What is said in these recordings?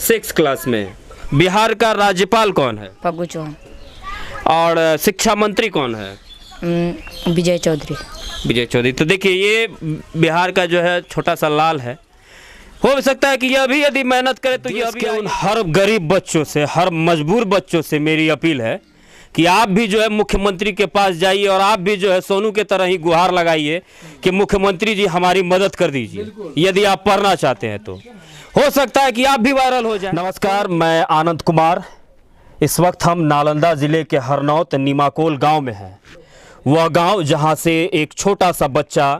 6 class में। बिहार का राज्यपाल कौन है? पप्पू चौहान। और शिक्षा मंत्री कौन है? विजय चौधरी। विजय चौधरी। तो देखिए ये बिहार का जो है छोटा सा लाल है, हो सकता है कि यह भी यदि मेहनत करे तो यह भी। उन हर गरीब बच्चों से, हर मजबूर बच्चों से मेरी अपील है कि आप भी जो है मुख्यमंत्री के पास जाइए और आप भी जो है सोनू के तरह ही गुहार लगाइए कि मुख्यमंत्री जी हमारी मदद कर दीजिए, यदि आप पढ़ना चाहते हैं तो हो सकता है कि आप भी वायरल हो जाए। नमस्कार, मैं आनंद कुमार। इस वक्त हम नालंदा ज़िले के हरनौत नीमाकोल गांव में हैं। वह गांव जहां से एक छोटा सा बच्चा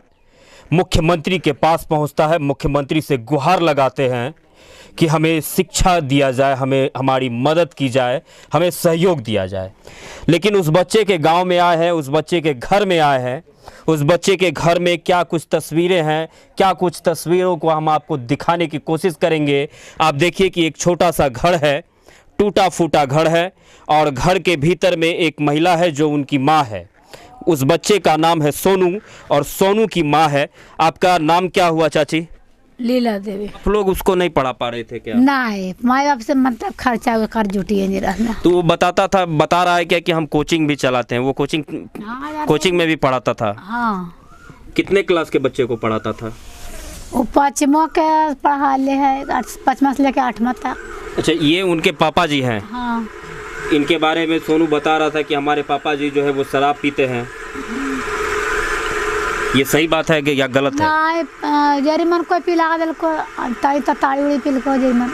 मुख्यमंत्री के पास पहुंचता है, मुख्यमंत्री से गुहार लगाते हैं कि हमें शिक्षा दिया जाए, हमें हमारी मदद की जाए, हमें सहयोग दिया जाए। लेकिन उस बच्चे के गांव में आए हैं, उस बच्चे के घर में आए हैं। उस बच्चे के घर में क्या कुछ तस्वीरें हैं, क्या कुछ तस्वीरों को हम आपको दिखाने की कोशिश करेंगे। आप देखिए कि एक छोटा सा घर है, टूटा फूटा घर है, और घर के भीतर में एक महिला है जो उनकी माँ है। उस बच्चे का नाम है सोनू और सोनू की माँ है। आपका नाम क्या हुआ चाची? लीला देवी। आप लोग उसको नहीं पढ़ा पा रहे थे क्या? नहीं, माँ बाप से मतलब खर्चा कर जुटी है नहीं रहना। तो वो बता रहा है क्या कि हम कोचिंग भी चलाते हैं? वो कोचिंग में भी पढ़ाता था? हाँ। कितने क्लास के बच्चे को पढ़ाता था? वो 5वां के पढ़ा ले है, 5वां से लेके 8वां तक। अच्छा, ये उनके पापा जी हैं? हाँ। इनके बारे में सोनू बता रहा था कि हमारे पापा जी जो है वो शराब पीते हैं। ये सही बात है कि या गलत है? नहीं, जरीमन कोई पिला दिल को ताड़ी उड़ी पिल को जरीमन,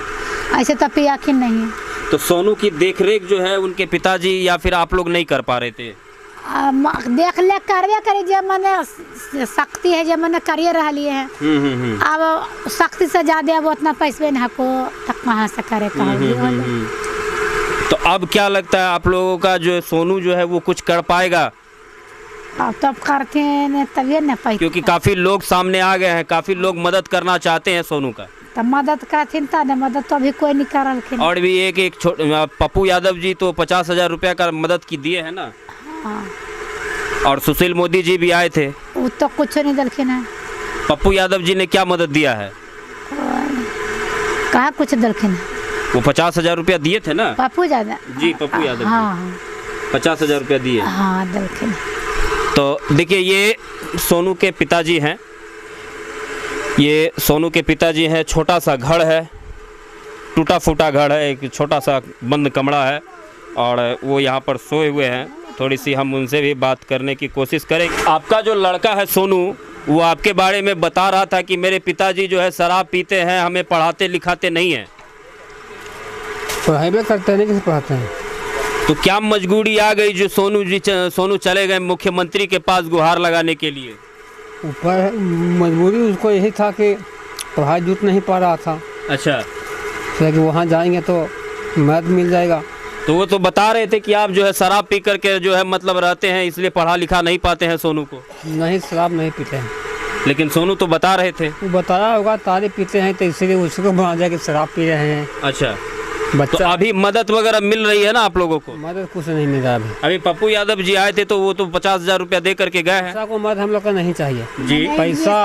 ऐसे तो पिया कि नहीं। तो सोनू की देखरेख जो है उनके पिताजी या फिर आप लोग नहीं कर पा रहे थे? देख ले करवे करे, जब मैंने शक्ति है, जब मैंने करिए रह लिए हैं। अब शक्ति से ज्यादा अब उतना पैसे नहीं को तक कहाँ से करे तो अब क्या लगता है आप लोगों का जो सोनू जो है वो कुछ कर पाएगा? अब तब करते हैं तभी न पाए, क्योंकि काफी लोग सामने आ गए हैं, काफी लोग मदद करना चाहते हैं सोनू का। तो मदद करते न, मदद तो अभी कोई नहीं करल। और भी एक पप्पू यादव जी तो 50,000 रुपया का मदद की दिए है ना। हाँ। और सुशील मोदी जी भी आए थे, वो तो कुछ नहीं दलखिन है। पप्पू यादव जी ने क्या मदद दिया है? कहा कुछ दलखिन है? वो 50,000 रुपया दिए थे ना पप्पू ज्यादा जी, पप्पू यादव। हाँ, 50,000 रुपया दिए। हाँ दलखिन। तो देखिए ये सोनू के पिताजी हैं, ये सोनू के पिताजी हैं। छोटा सा घर है, टूटा फूटा घर है, एक छोटा सा बंद कमरा है और वो यहाँ पर सोए हुए हैं। थोड़ी सी हम उनसे भी बात करने की कोशिश करेंगे। आपका जो लड़का है सोनू, वो आपके बारे में बता रहा था कि मेरे पिताजी जो है शराब पीते हैं, हमें पढ़ाते लिखाते नहीं हैं। पढ़ाई भी करते नहीं, किसे पढ़ाते हैं? तो क्या मजबूरी आ गई जो सोनू चले गए मुख्यमंत्री के पास गुहार लगाने के लिए? ऊपर मजबूरी उसको यही था कि पढ़ाई जुट नहीं पा रहा था। अच्छा, कि वहाँ जाएंगे तो मदद मिल जाएगा। तो वो तो बता रहे थे कि आप जो है शराब पी करके जो है मतलब रहते हैं, इसलिए पढ़ा लिखा नहीं पाते हैं सोनू को। नहीं, शराब नहीं पीते हैं। लेकिन सोनू तो बता रहे थे। वो बताया होगा तारी पीते हैं तो इसलिए उसको बना जाए कि शराब पी रहे हैं। अच्छा, बच्चा। तो अभी मदद वगैरह मिल रही है ना आप लोगों को? मदद कुछ नहीं मिल रहा अभी पप्पू यादव जी आए थे तो वो तो 50,000 रुपया दे करके गए हैं। पैसा को मदद हम लोग का नहीं चाहिए जी। पैसा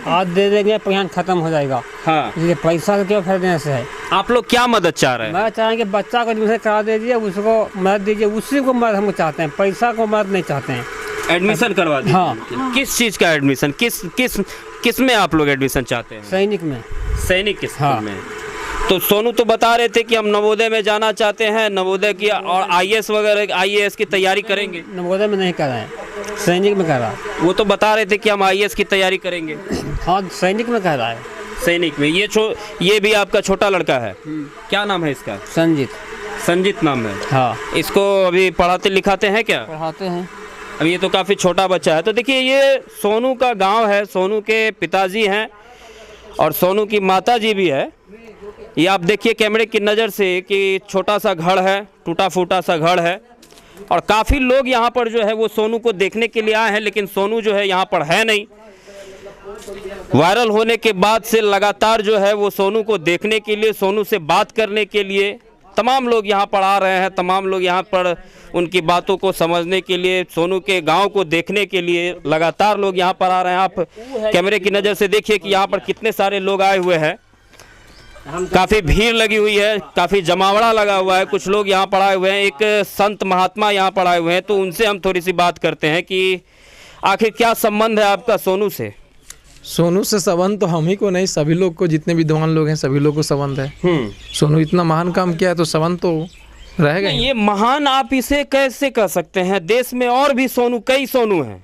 आज दे देंगे, पैसा खत्म हो जाएगा। हाँ, इसलिए पैसा क्यों खरीदने से है। आप लोग क्या मदद चाह रहे हैं? मैं चाहेंगे बच्चा को एडमिशन करा दीजिए, उसको मदद दीजिए, उसी को मदद हम चाहते हैं, पैसा को मदद नहीं चाहते हैं। एडमिशन करवा दीजिए। हाँ। किस चीज का एडमिशन? किस में आप लोग एडमिशन चाहते हैं? सैनिक में। सैनिक किस हाँ। में? तो सोनू तो बता रहे थे कि हम नवोदय में जाना चाहते हैं, नवोदय की और आईएएस वगैरह आईएएस की तैयारी करेंगे। नवोदय में नहीं कर रहे हैं, सैनिक में कर रहा है। वो तो बता रहे थे कि हम आईएएस की तैयारी करेंगे। हाँ, सैनिक में कर रहा है। सैनिक में। ये भी आपका छोटा लड़का है, क्या नाम है इसका? संजीत नाम है। हाँ। इसको अभी पढ़ाते लिखाते हैं क्या? पढ़ाते हैं। अब ये तो काफ़ी छोटा बच्चा है। तो देखिए ये सोनू का गांव है, सोनू के पिताजी हैं और सोनू की माता जी भी है। ये आप देखिए कैमरे की नज़र से कि छोटा सा घर है, टूटा फूटा सा घर है और काफ़ी लोग यहाँ पर जो है वो सोनू को देखने के लिए आए हैं, लेकिन सोनू जो है यहाँ पर है नहीं। वायरल होने के बाद से लगातार जो है वो सोनू को देखने के लिए, सोनू से बात करने के लिए तमाम लोग यहाँ पर आ रहे हैं। तमाम लोग यहाँ पर उनकी बातों को समझने के लिए, सोनू के गांव को देखने के लिए लगातार लोग यहाँ पर आ रहे हैं। आप कैमरे की नज़र से देखिए कि यहाँ पर कितने सारे लोग आए हुए हैं। काफ़ी भीड़ लगी हुई है, काफ़ी जमावड़ा लगा हुआ है, कुछ लोग यहाँ पढ़ाए हुए हैं, एक संत महात्मा यहाँ पढ़ाए हुए हैं, तो उनसे हम थोड़ी सी बात करते हैं कि आखिर क्या संबंध है आपका सोनू से। सोनू से संबंध तो हम ही को नहीं, सभी लोग को, जितने विद्वान लोग हैं सभी लोग को संबंध है। सोनू इतना महान काम किया है तो संबंध तो रहेगा ही। ये महान आप इसे कैसे कह सकते हैं? देश में और भी सोनू, कई सोनू हैं,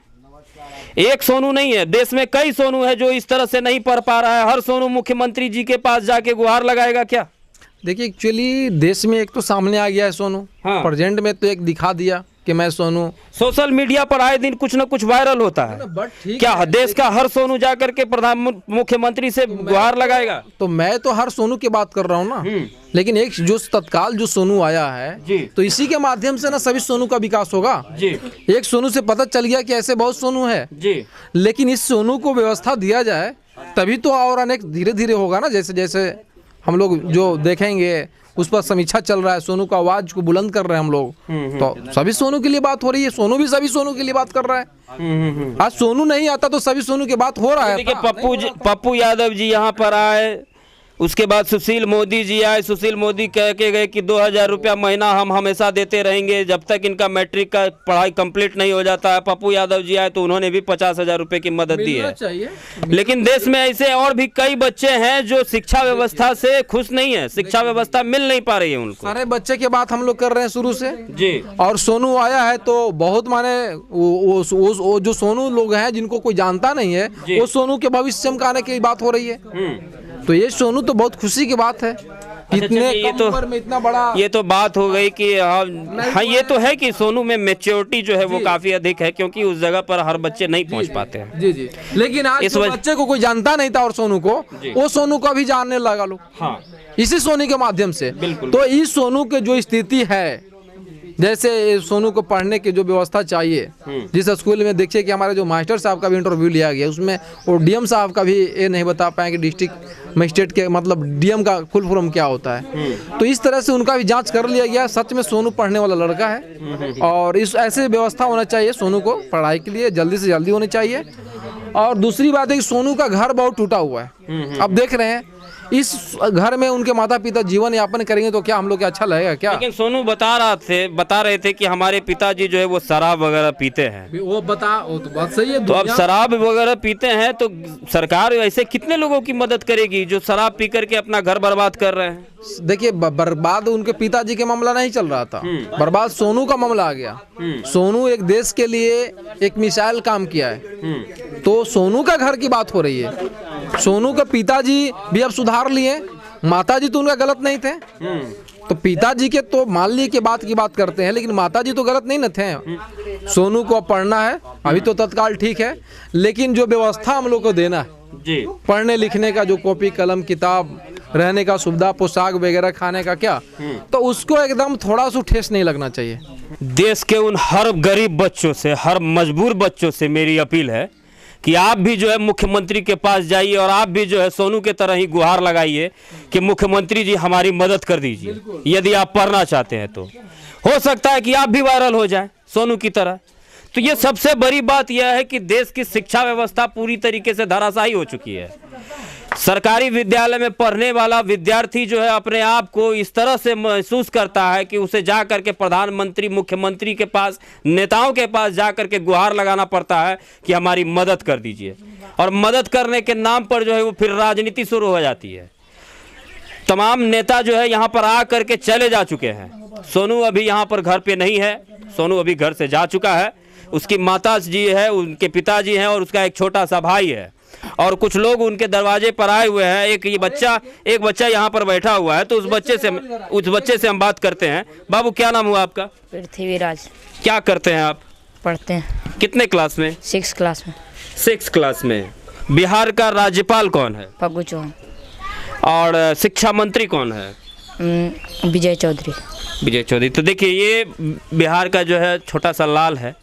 एक सोनू नहीं है, देश में कई सोनू है जो इस तरह से नहीं पढ़ पा रहा है। हर सोनू मुख्यमंत्री जी के पास जाके गुहार लगाएगा क्या? देखिए एक्चुअली देश में एक तो सामने आ गया है सोनू, हाँ। प्रेजेंट में तो एक दिखा दिया कि मैं सोनू। सोशल मीडिया पर आए दिन कुछ न कुछ वायरल होता है, बट ठीक क्या देश का हर सोनू जा करके मुख्यमंत्री से गुहार लगाएगा? तो मैं तो हर सोनू की बात कर रहा हूँ ना, लेकिन एक जो तत्काल जो सोनू आया है जी। तो इसी के माध्यम से ना सभी सोनू का विकास होगा जी। एक सोनू से पता चल गया कि ऐसे बहुत सोनू है जी। लेकिन इस सोनू को व्यवस्था दिया जाए तभी तो और अनेक धीरे धीरे होगा ना। जैसे जैसे हम लोग जो देखेंगे उस पर समीक्षा चल रहा है, सोनू का आवाज को बुलंद कर रहे हैं हम लोग, तो सभी सोनू के लिए बात हो रही है, सोनू भी सभी सोनू के लिए बात कर रहा है। आज सोनू नहीं आता तो सभी सोनू की बात हो रहा है। देखिए पप्पू यादव जी यहाँ पर आए, उसके बाद सुशील मोदी जी आए, सुशील मोदी कह के गए कि 2000 रुपया महीना हम हमेशा देते रहेंगे जब तक इनका मैट्रिक का पढ़ाई कंप्लीट नहीं हो जाता है। पप्पू यादव जी आए तो उन्होंने भी 50,000 रुपये की मदद दी है। लेकिन देश में ऐसे और भी कई बच्चे हैं जो शिक्षा व्यवस्था से खुश नहीं है, शिक्षा व्यवस्था मिल नहीं पा रही है उनको। सारे बच्चे की बात हम लोग कर रहे हैं शुरू से जी। और सोनू आया है तो बहुत माने वो जो सोनू लोग हैं जिनको कोई जानता नहीं है वो सोनू के भविष्य में आने की बात हो रही है। तो ये सोनू तो बहुत खुशी की बात है, इतने ये कम उम्र में इतना बड़ा। ये तो बात हो गई कि हाँ ये तो है कि सोनू में मैच्योरिटी जो है वो काफी अधिक है, क्योंकि उस जगह पर हर बच्चे नहीं पहुंच पाते हैं। जी जी। लेकिन आज इस बच्चे को कोई जानता नहीं था और सोनू को, वो सोनू को भी जानने लगा लोग, हाँ, इसी सोनू के माध्यम से। तो इस सोनू के जो स्थिति है, जैसे सोनू को पढ़ने की जो व्यवस्था चाहिए, जिस स्कूल में देखिए कि हमारे जो मास्टर साहब का भी इंटरव्यू लिया गया, उसमें वो डीएम साहब का भी ये नहीं बता पाए कि डिस्ट्रिक्ट मजिस्ट्रेट के मतलब डीएम का फुल फॉर्म क्या होता है। तो इस तरह से उनका भी जांच कर लिया गया। सच में सोनू पढ़ने वाला लड़का है और इस ऐसे व्यवस्था होना चाहिए सोनू को पढ़ाई के लिए, जल्दी से जल्दी होनी चाहिए। और दूसरी बात है कि सोनू का घर बहुत टूटा हुआ है। अब देख रहे हैं इस घर में उनके माता पिता जीवन यापन करेंगे तो क्या हम लोग के अच्छा लगेगा क्या? लेकिन सोनू बता रहे थे कि हमारे पिताजी जो है वो शराब वगैरह पीते हैं। वो तो बात सही है। तो अब शराब वगैरह पीते हैं तो सरकार ऐसे कितने लोगों की मदद करेगी जो शराब पी करके अपना घर बर्बाद कर रहे हैं? देखिए बर्बाद उनके पिताजी के मामला नहीं चल रहा था, बर्बाद सोनू का मामला आ गया। सोनू एक देश के लिए एक मिसाइल काम किया है, तो सोनू का घर की बात हो रही है। सोनू के पिताजी भी अब सुधार लिए, माताजी तो उनका गलत नहीं थे। तो पिताजी के तो मान ली के बात की बात करते हैं, लेकिन माताजी तो गलत नहीं न थे। सोनू को पढ़ना है अभी तो तत्काल ठीक है, लेकिन जो व्यवस्था हम लोग को देना है जी, पढ़ने लिखने का, जो कॉपी कलम किताब, रहने का सुविधा, पोशाक वगैरह, खाने का क्या, तो उसको एकदम थोड़ा सा ठेस नहीं लगना चाहिए। देश के उन हर गरीब बच्चों से, हर मजबूर बच्चों से मेरी अपील है कि आप भी जो है मुख्यमंत्री के पास जाइए और आप भी जो है सोनू के तरह ही गुहार लगाइए कि मुख्यमंत्री जी हमारी मदद कर दीजिए। यदि आप पढ़ना चाहते हैं तो हो सकता है कि आप भी वायरल हो जाए सोनू की तरह। तो ये सबसे बड़ी बात यह है कि देश की शिक्षा व्यवस्था पूरी तरीके से धराशायी हो चुकी है। सरकारी विद्यालय में पढ़ने वाला विद्यार्थी जो है अपने आप को इस तरह से महसूस करता है कि उसे जा करके प्रधानमंत्री, मुख्यमंत्री के पास, नेताओं के पास जा करके गुहार लगाना पड़ता है कि हमारी मदद कर दीजिए। और मदद करने के नाम पर जो है वो फिर राजनीति शुरू हो जाती है। तमाम नेता जो है यहाँ पर आ करके चले जा चुके हैं। सोनू अभी यहाँ पर घर पे नहीं है, सोनू अभी घर से जा चुका है। उसकी माता जी है, उनके पिताजी हैं और उसका एक छोटा सा भाई है और कुछ लोग उनके दरवाजे पर आए हुए हैं। एक बच्चा यहाँ पर बैठा हुआ है, तो उस बच्चे से हम बात करते हैं। बाबू क्या नाम हुआ आपका? पृथ्वीराज। क्या करते हैं आप? पढ़ते हैं। कितने क्लास में? 6 क्लास में। 6 क्लास में। बिहार का राज्यपाल कौन है? फग्गू चौहान। और शिक्षा मंत्री कौन है? विजय चौधरी। विजय चौधरी। तो देखिए ये बिहार का जो है छोटा सा लाल है,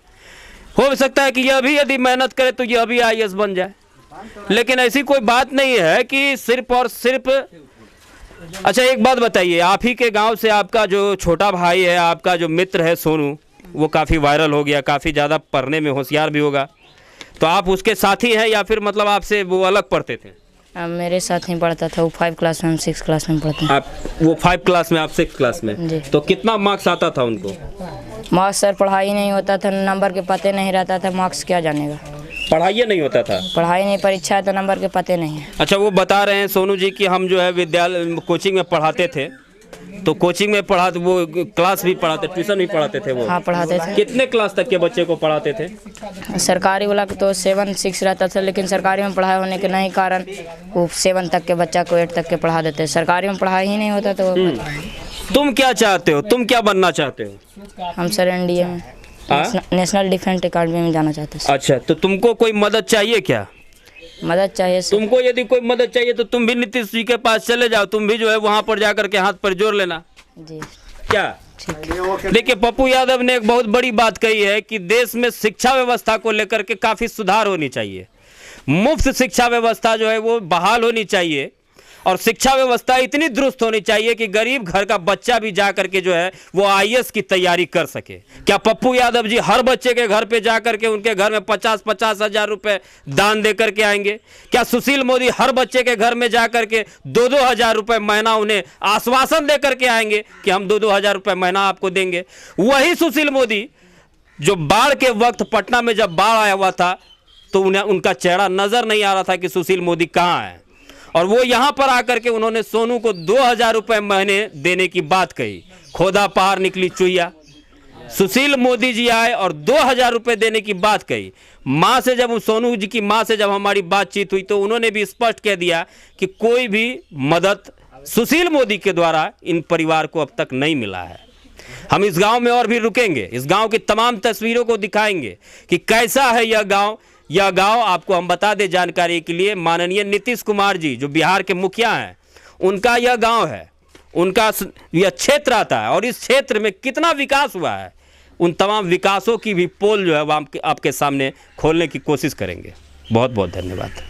हो सकता है कि यह भी यदि मेहनत करे तो यह भी IAS बन जाए, लेकिन ऐसी कोई बात नहीं है कि सिर्फ और सिर्फ। अच्छा एक बात बताइए, आप ही के गांव से आपका जो छोटा भाई है, आपका जो मित्र है सोनू, वो काफ़ी वायरल हो गया, काफ़ी ज़्यादा पढ़ने में होशियार भी होगा, तो आप उसके साथी हैं या फिर मतलब आपसे वो अलग पढ़ते थे? मेरे साथ ही पढ़ता था, वो 5 क्लास में, हम 6 क्लास में पढ़ते हैं। आप वो 5 क्लास में, आप 6 क्लास में, जी। तो कितना मार्क्स आता था उनको? मार्क्स सर पढ़ाई नहीं होता था, नंबर के पते नहीं रहता था, मार्क्स क्या जानेगा। पढ़ाई नहीं होता था। पढ़ाई नहीं, परीक्षा है तो नंबर के पते नहीं है। अच्छा, वो बता रहे हैं सोनू जी कि हम जो है विद्यालय कोचिंग में पढ़ाते थे, तो कोचिंग में पढ़ाते, वो क्लास भी पढ़ाते, ट्यूशन भी पढ़ाते थे वो? हाँ पढ़ाते थे। कितने क्लास तक के बच्चे को पढ़ाते थे? सरकारी वाला को तो 7, 6 रहता था, लेकिन सरकारी में पढ़ाई होने के नहीं कारण वो 7 तक के बच्चा को 8 तक के पढ़ा देते। सरकारी में पढ़ाई ही नहीं होता तो तुम क्या चाहते हो, तुम क्या बनना चाहते हो? हम सर एनडीए में, नेशनल डिफेंस अकेडमी में जाना चाहते हैं। अच्छा, तो तुमको कोई मदद चाहिए क्या? मदद चाहिए सर। तुमको यदि कोई मदद चाहिए तो तुम भी नीतीश जी के पास चले जाओ, तुम भी जो है वहां पर जाकर के हाथ पर जोड़ लेना। जी क्या? देखिए, पप्पू यादव ने एक बहुत बड़ी बात कही है कि देश में शिक्षा व्यवस्था को लेकर के काफी सुधार होनी चाहिए। मुफ्त शिक्षा व्यवस्था जो है वो बहाल होनी चाहिए, और शिक्षा व्यवस्था इतनी दुरुस्त होनी चाहिए कि गरीब घर का बच्चा भी जा करके जो है वो आईएएस की तैयारी कर सके। क्या पप्पू यादव जी हर बच्चे के घर पे जा करके उनके घर में 50-50 हजार रुपए दान दे करके आएंगे? क्या सुशील मोदी हर बच्चे के घर में जा करके 2-2 हजार रुपए महीना उन्हें आश्वासन दे करके आएंगे कि हम 2-2 हजार रुपए महीना आपको देंगे? वही सुशील मोदी जो बाढ़ के वक्त पटना में जब बाढ़ आया हुआ था तो उन्हें उनका चेहरा नजर नहीं आ रहा था कि सुशील मोदी कहाँ है, और वो यहां पर आकर के उन्होंने सोनू को 2,000 रुपए महीने देने की बात कही। खोदा पहाड़ निकली चुईया। सुशील मोदी जी आए और 2,000 रुपए देने की बात कही। माँ से जब सोनू जी की माँ से जब हमारी बातचीत हुई तो उन्होंने भी स्पष्ट कह दिया कि कोई भी मदद सुशील मोदी के द्वारा इन परिवार को अब तक नहीं मिला है। हम इस गांव में और भी रुकेंगे, इस गांव की तमाम तस्वीरों को दिखाएंगे कि कैसा है यह गांव। यह गांव आपको हम बता दें जानकारी के लिए, माननीय नीतीश कुमार जी जो बिहार के मुखिया हैं, उनका यह गांव है, उनका यह क्षेत्र आता है, और इस क्षेत्र में कितना विकास हुआ है उन तमाम विकासों की भी पोल जो है वो आपके सामने खोलने की कोशिश करेंगे। बहुत बहुत धन्यवाद।